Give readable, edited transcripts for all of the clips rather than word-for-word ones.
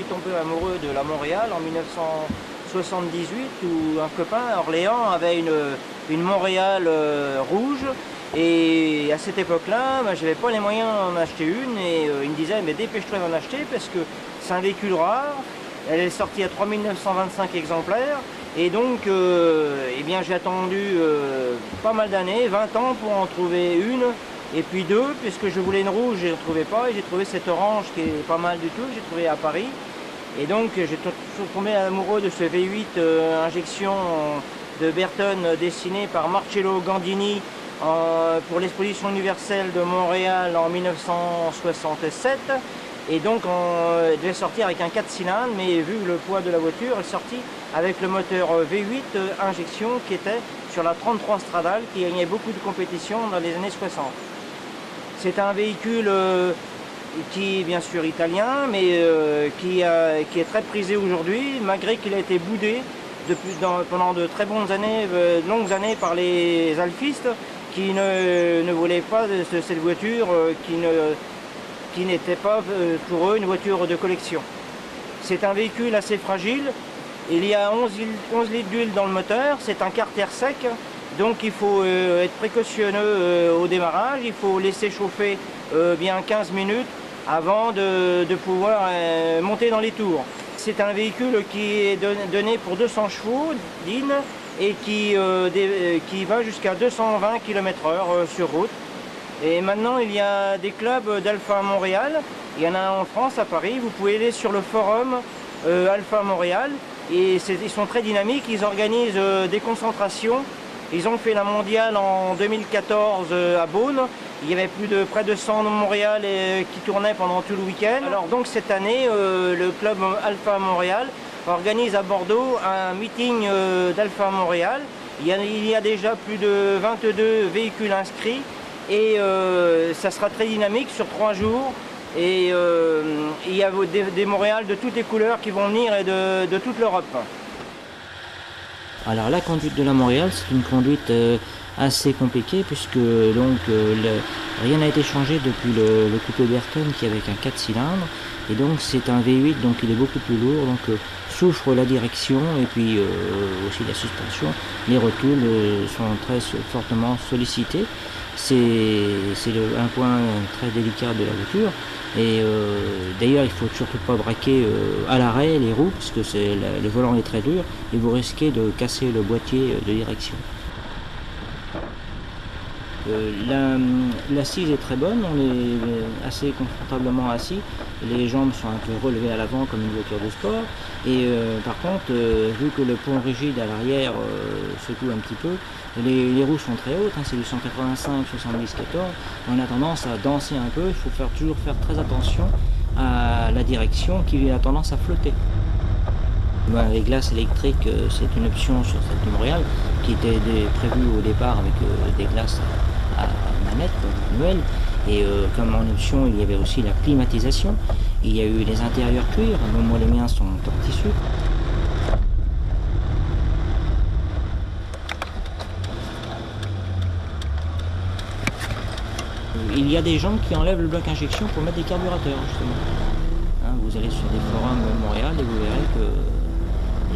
tombé amoureux de la Montréal en 1978 où un copain, Orléans, avait une Montréal rouge. Et à cette époque-là, je n'avais pas les moyens d'en acheter une et il me disait mais dépêche-toi d'en acheter parce que c'est un véhicule rare. Elle est sortie à 3925 exemplaires et donc eh bien, j'ai attendu pas mal d'années, 20 ans pour en trouver une et puis deux, puisque je voulais une rouge, je ne trouvais pas et j'ai trouvé cette orange qui est pas mal du tout, j'ai trouvé à Paris. Et donc j'ai tombé amoureux de ce V8 injection de Burton dessiné par Marcello Gandini pour l'exposition universelle de Montréal en 1967. Et donc elle devait sortir avec un 4 cylindres, mais vu le poids de la voiture, elle est sortie avec le moteur V8 injection qui était sur la 33 Stradale, qui gagnait beaucoup de compétitions dans les années 60. C'est un véhicule qui est bien sûr italien, mais qui est très prisé aujourd'hui, malgré qu'il a été boudé pendant de très longues années par les alfistes qui ne voulaient pas de cette voiture, qui n'était pas pour eux une voiture de collection. C'est un véhicule assez fragile, il y a 11 litres d'huile dans le moteur, c'est un carter sec, donc il faut être précautionneux au démarrage, il faut laisser chauffer bien 15 minutes avant de pouvoir monter dans les tours. C'est un véhicule qui est donné pour 200 chevaux d'IN et qui va jusqu'à 220 km/h sur route. Et maintenant, il y a des clubs d'Alpha Montréal. Il y en a un en France, à Paris. Vous pouvez aller sur le forum Alpha Montréal. Et ils sont très dynamiques. Ils organisent des concentrations. Ils ont fait la mondiale en 2014 à Beaune. Il y avait près de 100 de Montréal qui tournaient pendant tout le week-end. Alors donc cette année, le club Alpha Montréal organise à Bordeaux un meeting d'Alpha Montréal. Il y a déjà plus de 22 véhicules inscrits. Et ça sera très dynamique sur 3 jours et il y a des Montréal de toutes les couleurs qui vont venir et de toute l'Europe. Alors la conduite de la Montréal, c'est une conduite assez compliquée puisque donc rien n'a été changé depuis le coupé Burton qui est avec un 4 cylindres et donc c'est un V8 donc il est beaucoup plus lourd, donc souffre la direction et puis aussi la suspension. Les rotules sont très fortement sollicités. C'est un point très délicat de la voiture et d'ailleurs il ne faut surtout pas braquer à l'arrêt les roues parce que le volant est très dur et vous risquez de casser le boîtier de direction. L'assise est très bonne, on est assez confortablement assis, les jambes sont un peu relevées à l'avant comme une voiture de sport et par contre vu que le pont rigide à l'arrière secoue un petit peu, les roues sont très hautes, hein, c'est du 185, 70, 14, on a tendance à danser un peu, il faut toujours faire très attention à la direction qui a tendance à flotter. Les glaces électriques, c'est une option sur cette Montréal qui était prévue au départ avec des glaces à manette manuelle et comme en option il y avait aussi la climatisation, il y a eu les intérieurs cuir, moi les miens sont en tissu. Il y a des gens qui enlèvent le bloc injection pour mettre des carburateurs justement. Hein, vous allez sur des forums Montréal et vous verrez que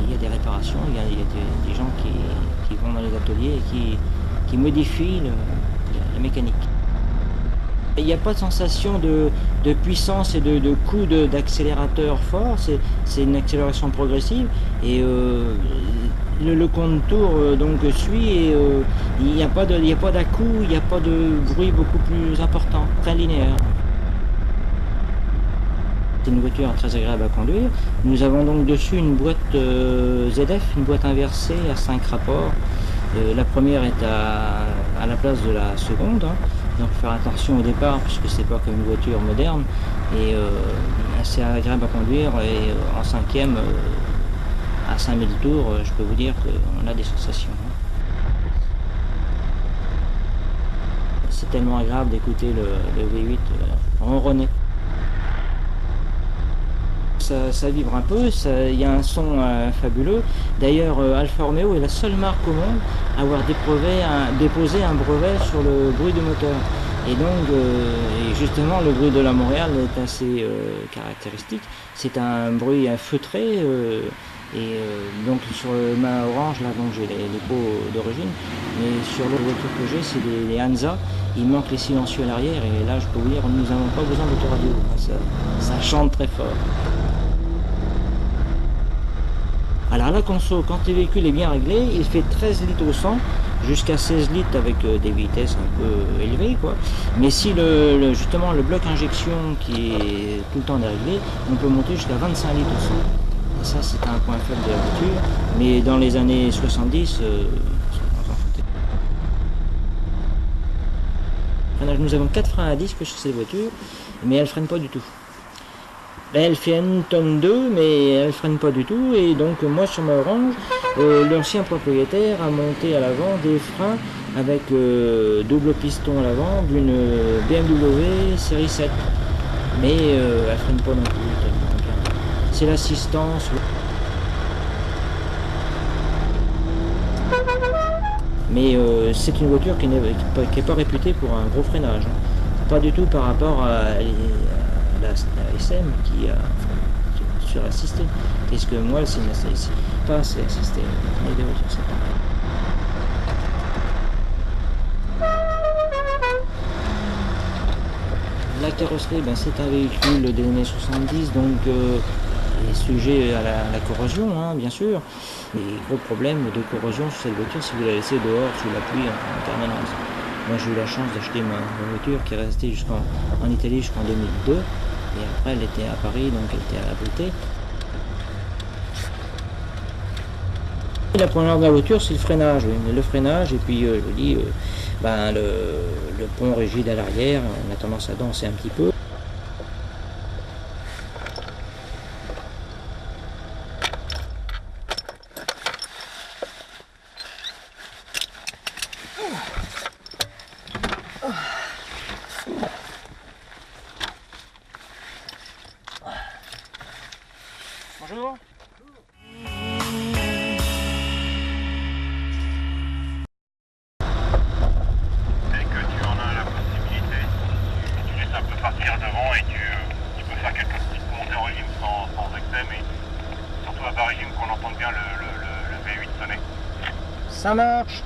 il y a des réparations, il y a des gens qui vont dans les ateliers et qui modifient la mécanique. Il n'y a pas de sensation de puissance et de coup d'accélérateur fort, c'est une accélération progressive et le contour donc suit et il n'y a pas d'à-coup, il n'y a pas de bruit beaucoup plus important, très linéaire. C'est une voiture très agréable à conduire. Nous avons donc dessus une boîte ZF, une boîte inversée à 5 rapports. La première est à la place de la seconde, hein. Donc faire attention au départ puisque c'est pas comme une voiture moderne et c'est agréable à conduire et en cinquième à 5000 tours je peux vous dire qu'on a des sensations. C'est tellement agréable d'écouter le V8 ronronner. Ça vibre un peu, il y a un son fabuleux. D'ailleurs, Alfa Romeo est la seule marque au monde à avoir déposé un brevet sur le bruit du moteur. Et donc, justement, le bruit de la Montréal est assez caractéristique. c'est un bruit feutré. Donc sur le mât orange, là, donc j'ai les pots d'origine, mais sur l'autre voiture que j'ai, c'est les Hansa. Il manque les silencieux à l'arrière, et là je peux vous dire, nous n'avons pas besoin d'autoradio, ça chante très fort. Alors là, quand le véhicule est bien réglé, il fait 13 litres au 100, jusqu'à 16 litres avec des vitesses un peu élevées, quoi. Mais si justement le bloc injection qui est tout le temps déréglé, on peut monter jusqu'à 25 litres au 100. Et ça, c'est un point faible de la voiture, mais dans les années 70, on s'en foutait. Nous avons 4 freins à disque sur cette voiture, mais elle ne freine pas du tout. Elle fait 1 tonne 2, mais elle ne freine pas du tout, et donc moi sur ma Orange, l'ancien propriétaire a monté à l'avant des freins avec double piston à l'avant d'une BMW série 7, mais elle ne freine pas non plus. C'est l'assistance. Mais c'est une voiture qui n'est pas réputée pour un gros freinage. Pas du tout par rapport à la SM qui a surassisté. Qu'est-ce que moi, c'est pas assez assisté. Les deux voitures, c'est pareil. La carrosserie, c'est un véhicule des années 70, donc est sujet à la corrosion, hein, bien sûr. Les gros problèmes de corrosion sur cette voiture si vous la laissez dehors sous la pluie en permanence. Moi j'ai eu la chance d'acheter ma voiture qui est restée en Italie jusqu'en 2002, et après elle était à Paris, donc elle était abritée. La première de la voiture, c'est le freinage, oui. Le freinage, et puis je vous dis, le pont rigide à l'arrière, on a tendance à danser un petit peu. Bonjour. Et que tu en as la possibilité, tu laisses un peu partir devant et tu peux faire quelques petites montées en régime sans excès, mais surtout à bas régime qu'on entende bien le V8 sonner. Ça marche.